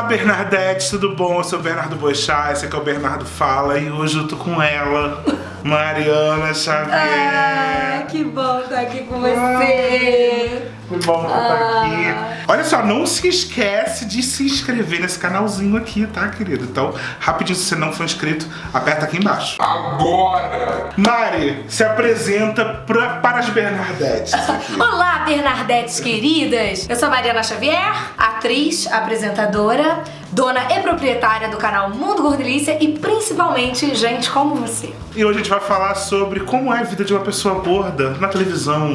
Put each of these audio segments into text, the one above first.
Olá, Bernadette, tudo bom? Eu sou o Bernardo Boechat, esse aqui é o Bernardo Fala e hoje eu tô com ela, Mariana Xavier. Ah, que bom estar aqui com você. Que bom estar aqui. Olha só, não se esquece de se inscrever nesse canalzinho aqui, tá, querido? Então, rapidinho, se você não for inscrito, aperta aqui embaixo. Agora! Mari, se apresenta para as Bernardettes aqui. Olá, Bernardettes queridas. Eu sou a Mariana Xavier, atriz, apresentadora, dona e proprietária do canal Mundo Gordelícia e principalmente gente como você. E hoje a gente vai falar sobre como é a vida de uma pessoa gorda na televisão,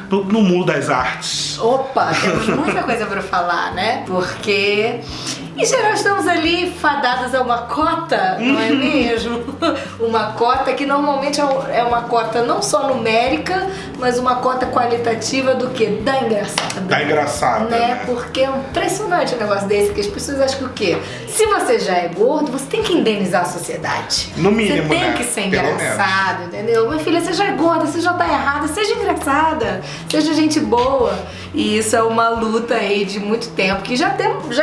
no mundo das artes. Opa, temos muita coisa pra falar, né? Porque em geral estamos ali fadados a uma cota, não é mesmo? Uma cota que normalmente é uma cota não só numérica, mas uma cota qualitativa do quê? Da engraçada. Da engraçada, né? Porque é impressionante um negócio desse, que as pessoas acham que o quê? Se você já é gordo, você tem que indenizar a sociedade. No mínimo, você tem né? que ser engraçado, entendeu? Minha filha, você já é gorda, você já tá errada, seja engraçada, seja gente boa. E isso é uma luta aí de muito tempo, que já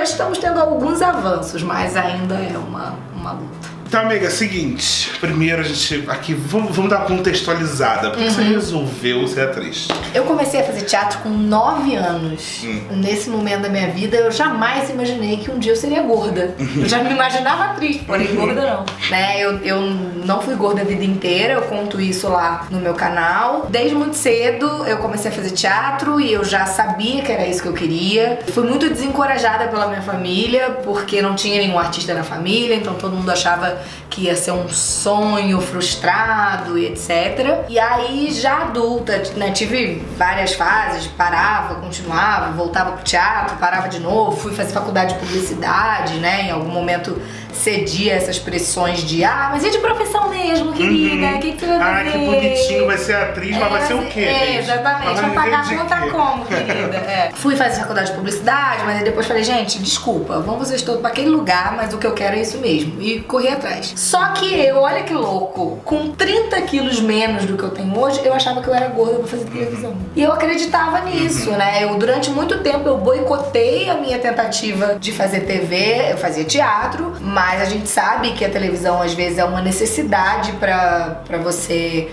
estamos tendo alguns avanços, mas ainda é uma luta. Então, amiga, é o seguinte, primeiro a gente aqui, vamos dar uma contextualizada. Por que você resolveu ser atriz? Eu comecei a fazer teatro com 9 anos. Nesse momento da minha vida, eu jamais imaginei que um dia eu seria gorda. Eu já me imaginava atriz, porém gorda não. Né? Eu não fui gorda a vida inteira, eu conto isso lá no meu canal. Desde muito cedo eu comecei a fazer teatro e eu já sabia que era isso que eu queria. Fui muito desencorajada pela minha família, porque não tinha nenhum artista na família, então todo mundo achava que ia ser um sonho frustrado e etc. E aí, já adulta, né, tive várias fases, parava, continuava, voltava pro teatro, parava de novo, fui fazer faculdade de publicidade, né, em algum momento cedia essas pressões de mas é de profissão mesmo, querida, o que você vai fazer? Que bonitinho, vai ser atriz, mas vai ser o quê? Exatamente, vai pagar a conta como, querida? Fui fazer faculdade de publicidade, mas aí depois falei, gente, desculpa, vamos vocês todos pra aquele lugar, mas o que eu quero é isso mesmo, e corri atrás. Só que eu, olha que louco, com 30 quilos menos do que eu tenho hoje, eu achava que eu era gorda pra fazer televisão. E eu acreditava nisso, né? Durante muito tempo, eu boicotei a minha tentativa de fazer TV, eu fazia teatro, mas a gente sabe que a televisão às vezes é uma necessidade pra você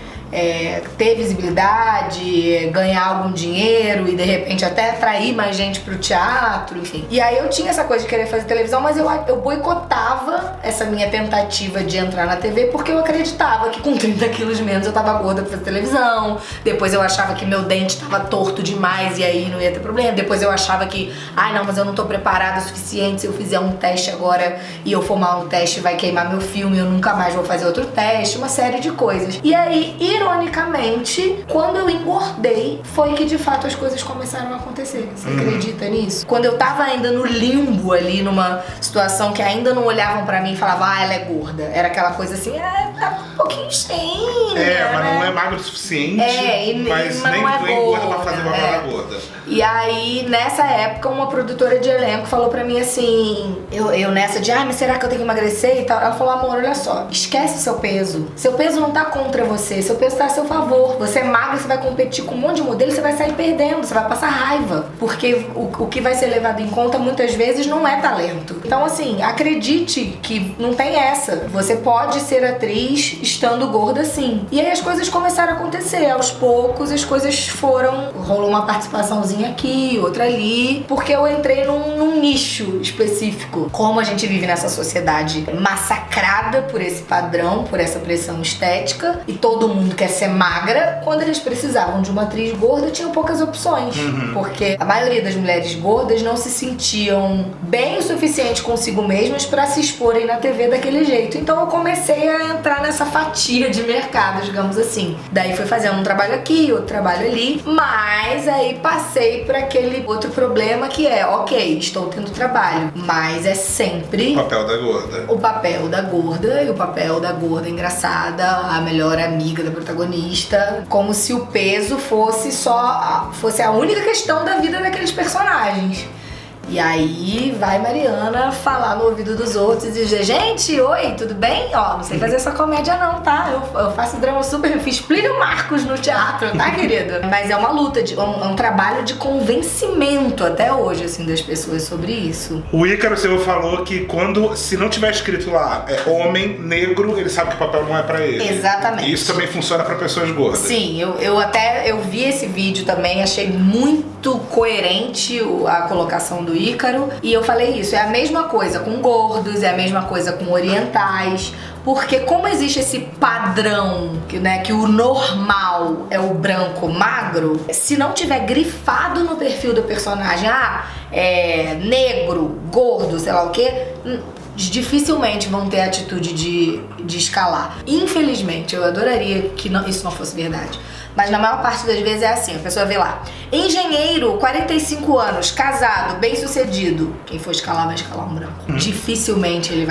ter visibilidade, ganhar algum dinheiro e de repente até atrair mais gente pro teatro, enfim. E aí eu tinha essa coisa de querer fazer televisão, mas eu boicotava essa minha tentativa de entrar na TV porque eu acreditava que com 30 quilos menos eu tava gorda pra fazer televisão. Depois eu achava que meu dente tava torto demais e aí não ia ter problema. Depois eu achava que, não, mas eu não tô preparada o suficiente, se eu fizer um teste agora e eu for mal no teste vai queimar meu filme, eu nunca mais vou fazer outro teste, uma série de coisas. E aí, ironicamente, quando eu engordei, foi que de fato as coisas começaram a acontecer. Você acredita nisso? Quando eu tava ainda no limbo ali, numa situação que ainda não olhavam pra mim e falavam, ela é gorda. Era aquela coisa assim, tá um pouquinho cheia. Mas não é magro o suficiente. Mas nem não é gorda pra fazer uma parada gorda. E aí, nessa época, uma produtora de elenco falou pra mim assim, eu nessa de, mas será que eu tenho que emagrecer e tal? Ela falou, amor, olha só, esquece seu peso. Seu peso não tá contra você, seu peso tá a seu favor. Você é magro, você vai competir com um monte de modelo, você vai sair perdendo, você vai passar raiva. Porque o que vai ser levado em conta muitas vezes não é talento. Então assim, acredite que não tem essa. Você pode ser atriz estando gorda sim. E aí as coisas começaram a acontecer. Aos poucos as coisas rolou uma participaçãozinha aqui, outra ali, porque eu entrei num nicho específico. Como a gente vive nessa sociedade massacrada por esse padrão, por essa pressão estética, e todo mundo quer ser magra, quando eles precisavam de uma atriz gorda, tinham poucas opções. Porque a maioria das mulheres gordas não se sentiam bem o suficiente consigo mesmas pra se exporem na TV daquele jeito. Então eu comecei a entrar nessa fatia de mercado, digamos assim. Daí fui fazendo um trabalho aqui, outro trabalho ali, mas aí passei por aquele outro problema que é, ok, estou tendo trabalho, mas é sempre o papel da gorda. O papel da gorda e o papel da gorda engraçada, a melhor amiga da protagonista, como se o peso fosse a única questão da vida daqueles personagens. E aí vai Mariana falar no ouvido dos outros e dizer, gente, oi, tudo bem? Ó, não sei fazer essa comédia não, tá? Eu faço drama super, eu fiz Plínio Marcos no teatro, tá, querida? Mas é uma luta, um trabalho de convencimento até hoje, assim, das pessoas sobre isso. O Ícaro Silva falou que se não tiver escrito lá, homem, negro, ele sabe que o papel não é pra ele. Exatamente. E isso também funciona pra pessoas gordas. Sim, eu vi esse vídeo também, achei muito coerente a colocação do Ícaro. E eu falei isso, é a mesma coisa com gordos, é a mesma coisa com orientais. Porque como existe esse padrão, que o normal é o branco magro, se não tiver grifado no perfil do personagem, negro, gordo, sei lá o quê, dificilmente vão ter a atitude de escalar. Infelizmente, eu adoraria que isso não fosse verdade. Mas na maior parte das vezes é assim, a pessoa vê lá, engenheiro, 45 anos, casado, bem sucedido. Quem for escalar vai escalar um branco. Dificilmente ele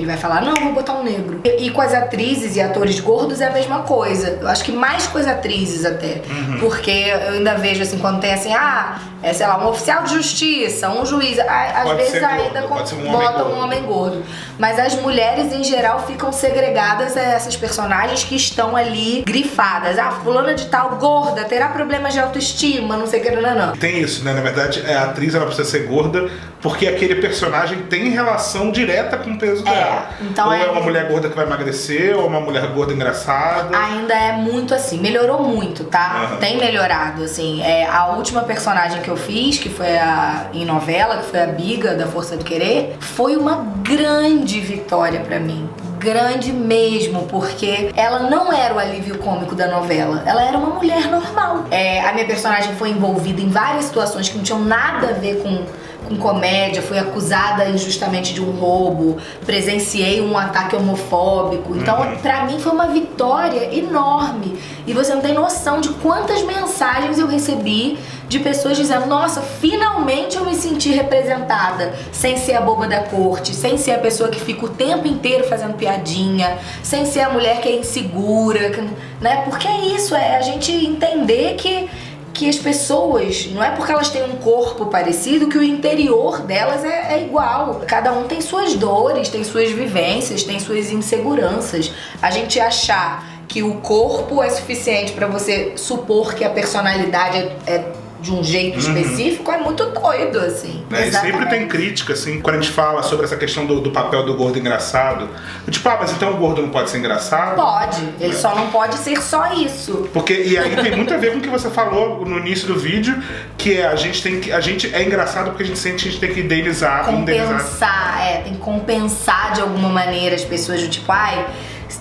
vai falar, não, vou botar um negro. E com as atrizes e atores gordos é a mesma coisa. Eu acho que mais com as atrizes até. Porque eu ainda vejo assim, quando tem assim, sei lá, um oficial de justiça, um juiz, às vezes ainda botam um homem gordo. Mas as mulheres em geral ficam segregadas a essas personagens que estão ali grifadas. Fulana de tal gorda, terá problemas de autoestima, não sei o que, não. Tem isso, né? Na verdade, a atriz ela precisa ser gorda porque aquele personagem tem relação direta com o peso dela. Então ou é uma mulher gorda que vai emagrecer, ou uma mulher gorda engraçada. Ainda é muito assim, melhorou muito, tá? Tem melhorado, assim. A última personagem que eu fiz, que foi em novela, que foi a Biga, da Força do Querer, foi uma grande vitória pra mim. Grande mesmo, porque ela não era o alívio cômico da novela, ela era uma mulher normal. A minha personagem foi envolvida em várias situações que não tinham nada a ver com comédia, fui acusada injustamente de um roubo, presenciei um ataque homofóbico. Então, pra mim foi uma vitória enorme. E você não tem noção de quantas mensagens eu recebi de pessoas dizendo, nossa, finalmente eu me senti representada, sem ser a boba da corte, sem ser a pessoa que fica o tempo inteiro fazendo piadinha, sem ser a mulher que é insegura, né? Porque é isso, é a gente entender que as pessoas, não é porque elas têm um corpo parecido que o interior delas é igual. Cada um tem suas dores, tem suas vivências, tem suas inseguranças. A gente achar que o corpo é suficiente pra você supor que a personalidade é de um jeito específico é muito doido, assim. E sempre tem crítica, assim, quando a gente fala sobre essa questão do papel do gordo engraçado. Tipo, mas então o gordo não pode ser engraçado? Pode, ele só não pode ser só isso. E aí tem muito a ver com o que você falou no início do vídeo, que a gente é engraçado porque a gente sente que a gente tem que indenizar. Tem que compensar de alguma maneira as pessoas do tipo,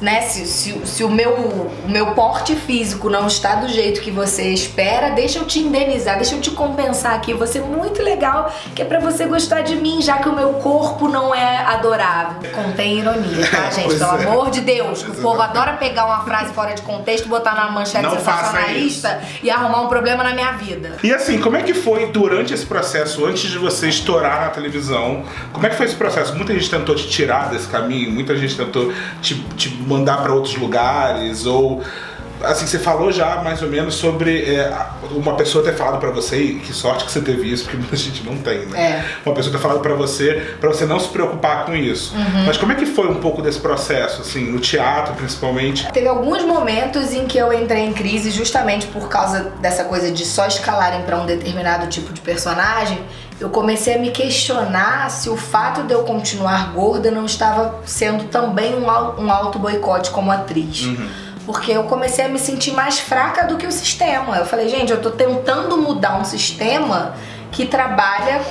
né, se o meu porte físico não está do jeito que você espera, deixa eu te indenizar, deixa eu te compensar aqui, eu vou ser muito legal, que é pra você gostar de mim, já que o meu corpo não é adorável. Contém ironia, tá, gente? Pelo amor de Deus, que o povo adora pegar uma frase fora de contexto, botar na manchete sensacionalista e arrumar um problema na minha vida. E assim, como é que foi durante esse processo, antes de você estourar na televisão, como é que foi esse processo? Muita gente tentou te tirar desse caminho, muita gente tentou te mandar pra outros lugares, ou assim, você falou já mais ou menos sobre uma pessoa ter falado pra você, e que sorte que você teve isso, porque muita gente não tem, né? Uma pessoa ter falado pra você não se preocupar com isso. Mas como é que foi um pouco desse processo, assim, no teatro principalmente? Teve alguns momentos em que eu entrei em crise justamente por causa dessa coisa de só escalarem pra um determinado tipo de personagem. Eu comecei a me questionar se o fato de eu continuar gorda não estava sendo também um auto-boicote como atriz. Porque eu comecei a me sentir mais fraca do que o sistema. Eu falei, gente, eu tô tentando mudar um sistema que trabalha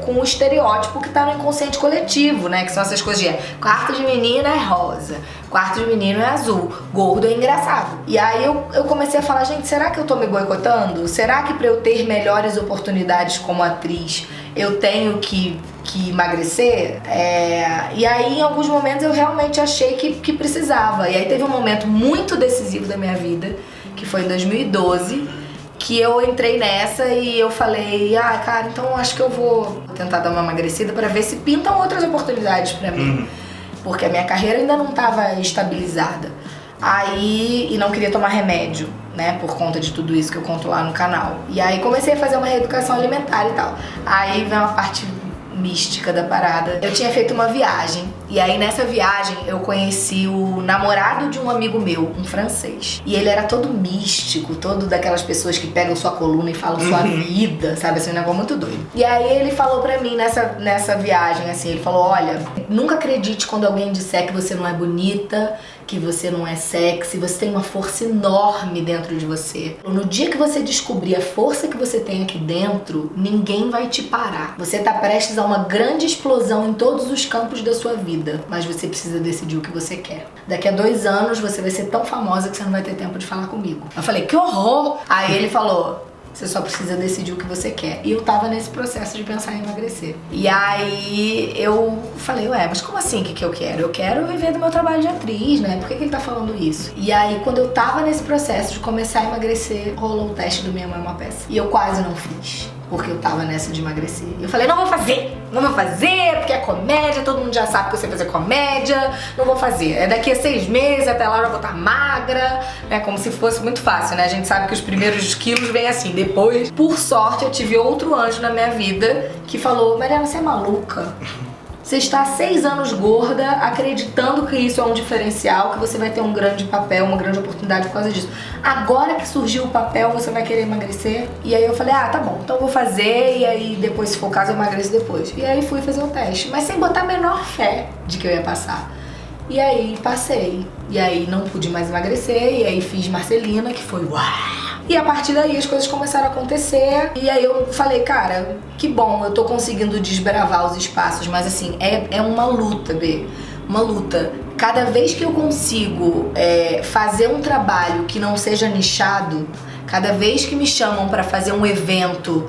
com o estereótipo que tá no inconsciente coletivo, né? Que são essas coisas de quarto de menina é rosa, quarto de menino é azul, gordo é engraçado. E aí eu comecei a falar, gente, será que eu tô me boicotando? Será que pra eu ter melhores oportunidades como atriz, eu tenho que emagrecer? E aí, em alguns momentos, eu realmente achei que precisava. E aí teve um momento muito decisivo da minha vida, que foi em 2012, que eu entrei nessa e eu falei, cara, então acho que eu vou tentar dar uma emagrecida pra ver se pintam outras oportunidades pra mim. Porque a minha carreira ainda não estava estabilizada. Aí, e não queria tomar remédio, né, por conta de tudo isso que eu conto lá no canal. E aí comecei a fazer uma reeducação alimentar e tal. Aí vem uma parte mística da parada. Eu tinha feito uma viagem, e aí nessa viagem eu conheci o namorado de um amigo meu, um francês. E ele era todo místico, todo daquelas pessoas que pegam sua coluna e falam sua vida, sabe, assim, um negócio muito doido. E aí ele falou pra mim nessa viagem, assim, ele falou: olha, nunca acredite quando alguém disser que você não é bonita, que você não é sexy, você tem uma força enorme dentro de você. No dia que você descobrir a força que você tem aqui dentro, ninguém vai te parar. Você tá prestes a uma grande explosão em todos os campos da sua vida, mas você precisa decidir o que você quer. Daqui a 2 anos você vai ser tão famosa que você não vai ter tempo de falar comigo. Eu falei: que horror! Aí ele falou: você só precisa decidir o que você quer. E eu tava nesse processo de pensar em emagrecer. E aí eu falei: ué, mas como assim, o que eu quero? Eu quero viver do meu trabalho de atriz, né? Por que ele tá falando isso? E aí, quando eu tava nesse processo de começar a emagrecer, rolou o teste do Minha Mãe é uma Peça. E eu quase não fiz, porque eu tava nessa de emagrecer. Eu falei: não vou fazer, porque é comédia, todo mundo já sabe que eu sei fazer comédia, não vou fazer. É daqui a 6 meses, até lá eu já vou estar magra, né? Como se fosse muito fácil, né? A gente sabe que os primeiros quilos vêm assim, depois. Por sorte, eu tive outro anjo na minha vida que falou: Mariana, você é maluca? Você está há 6 anos gorda, acreditando que isso é um diferencial, que você vai ter um grande papel, uma grande oportunidade por causa disso. Agora que surgiu o papel, você vai querer emagrecer? E aí eu falei: ah, tá bom, então eu vou fazer, e aí depois, se for o caso, eu emagreço depois. E aí fui fazer o teste, mas sem botar a menor fé de que eu ia passar. E aí passei. E aí não pude mais emagrecer, e aí fiz Marcelina, que foi uau! E a partir daí as coisas começaram a acontecer. E aí eu falei: cara, que bom, eu tô conseguindo desbravar os espaços. Mas assim, é uma luta, Bê. Uma luta. Cada vez que eu consigo fazer um trabalho que não seja nichado, cada vez que me chamam pra fazer um evento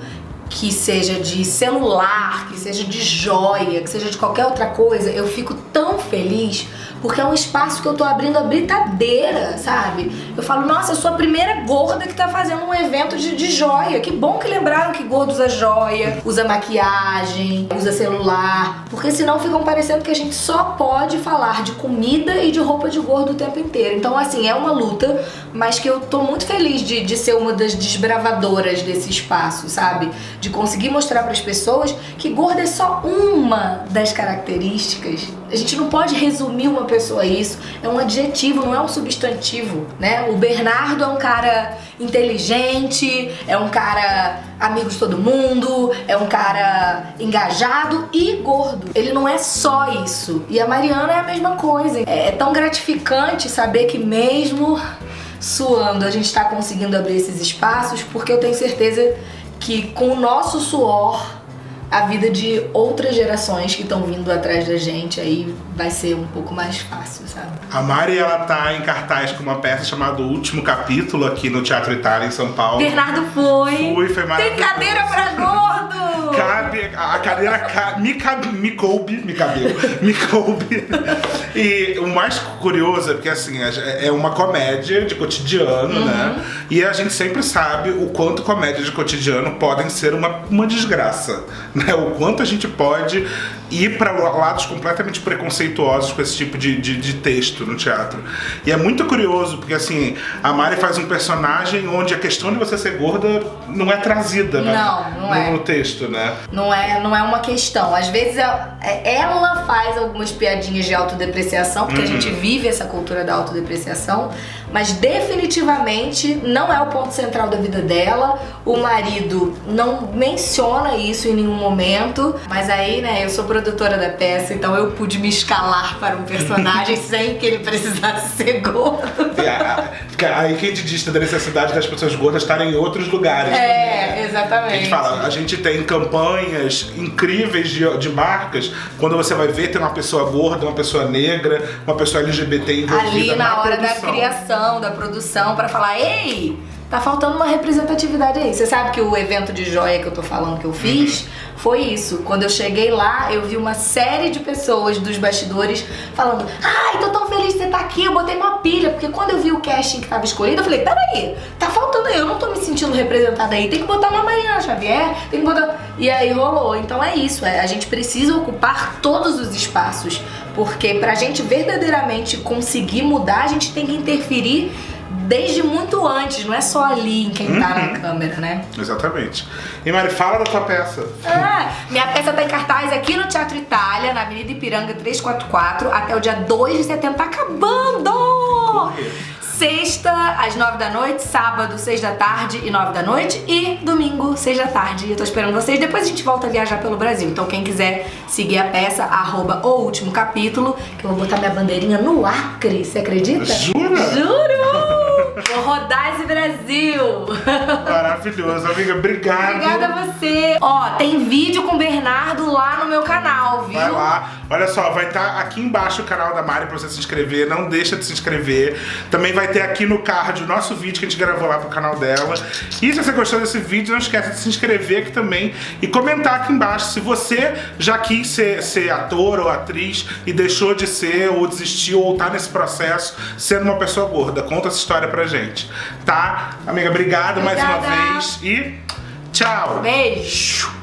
que seja de celular, que seja de joia, que seja de qualquer outra coisa, eu fico tão feliz, porque é um espaço que eu tô abrindo a britadeira, sabe? Eu falo: nossa, eu sou a primeira gorda que tá fazendo um evento de joia. Que bom que lembraram que gordo usa joia, usa maquiagem, usa celular, porque senão ficam parecendo que a gente só pode falar de comida e de roupa de gordo o tempo inteiro. Então, assim, é uma luta, mas que eu tô muito feliz de ser uma das desbravadoras desse espaço, sabe? De conseguir mostrar para as pessoas que gorda é só uma das características. A gente não pode resumir uma pessoa a isso. É um adjetivo, não é um substantivo, né? O Bernardo é um cara inteligente, é um cara amigo de todo mundo, é um cara engajado e gordo. Ele não é só isso. E a Mariana é a mesma coisa. É tão gratificante saber que mesmo suando a gente tá conseguindo abrir esses espaços, porque eu tenho certeza que com o nosso suor, a vida de outras gerações que estão vindo atrás da gente aí vai ser um pouco mais fácil, sabe? A Mari, ela tá em cartaz com uma peça chamada O Último Capítulo aqui no Teatro Itália, em São Paulo. Bernardo foi maravilhoso. Tem cadeira pra gordo! Cabe, a cadeira me coube. E o mais curioso é porque, assim, é uma comédia de cotidiano, né? E a gente sempre sabe o quanto comédia de cotidiano podem ser uma desgraça, né? O quanto a gente pode ir para lados completamente preconceituosos com esse tipo de texto no teatro. E é muito curioso, porque, assim, a Mari faz um personagem onde a questão de você ser gorda não é trazida, né? Não é. No texto, né? Não é uma questão. Às vezes ela faz algumas piadinhas de autodepreciação, porque a gente vive essa cultura da autodepreciação, mas definitivamente não é o ponto central da vida dela. O marido não menciona isso em nenhum momento, mas aí, né, eu sou produtora da peça, então eu pude me escalar para um personagem sem que ele precisasse ser gordo. Aí que a gente diz da necessidade das pessoas gordas estarem em outros lugares. É, exatamente. A gente fala, a gente tem campanhas incríveis de marcas, quando você vai ver, tem uma pessoa gorda, uma pessoa negra, uma pessoa LGBT envolvida ali na hora produção. da criação, da produção, pra falar: ei, tá faltando uma representatividade aí. Você sabe que o evento de joia que eu tô falando que eu fiz foi isso. Quando eu cheguei lá, eu vi uma série de pessoas dos bastidores falando: ai, tô tão feliz de você tá aqui, eu botei uma pilha. Porque quando eu vi o casting que tava escolhido, eu falei: peraí, tá faltando aí, eu não tô me sentindo representada aí, tem que botar uma Mariana Xavier, tem que botar... E aí rolou. Então é isso, a gente precisa ocupar todos os espaços, porque pra gente verdadeiramente conseguir mudar, a gente tem que interferir desde muito antes, não é só ali em quem tá na câmera, né? Exatamente. E Mari, fala da tua peça. Minha peça tá em cartaz aqui no Teatro Itália, na Avenida Ipiranga 344, até o dia 2 de setembro. Tá acabando! Sexta, às 9 da noite, sábado, 6 da tarde e 9 da noite, e domingo, 6 da tarde. Eu tô esperando vocês. Depois a gente volta a viajar pelo Brasil. Então quem quiser seguir a peça, @oultimocapítulo, que eu vou botar minha bandeirinha no Acre, você acredita? Jura? Juro! Vou rodar esse Brasil! Maravilhoso, amiga, obrigado. Obrigada a você. Ó, tem vídeo com o Bernardo lá no meu canal, viu? Vai lá. Olha só, vai estar aqui embaixo o canal da Mari pra você se inscrever. Não deixa de se inscrever. Também vai ter aqui no card o nosso vídeo que a gente gravou lá pro canal dela. E se você gostou desse vídeo, não esquece de se inscrever aqui também e comentar aqui embaixo se você já quis ser ator ou atriz e deixou de ser, ou desistiu, ou tá nesse processo sendo uma pessoa gorda. Conta essa história pra gente, tá? Amiga, obrigado mais uma vez e tchau! Beijo!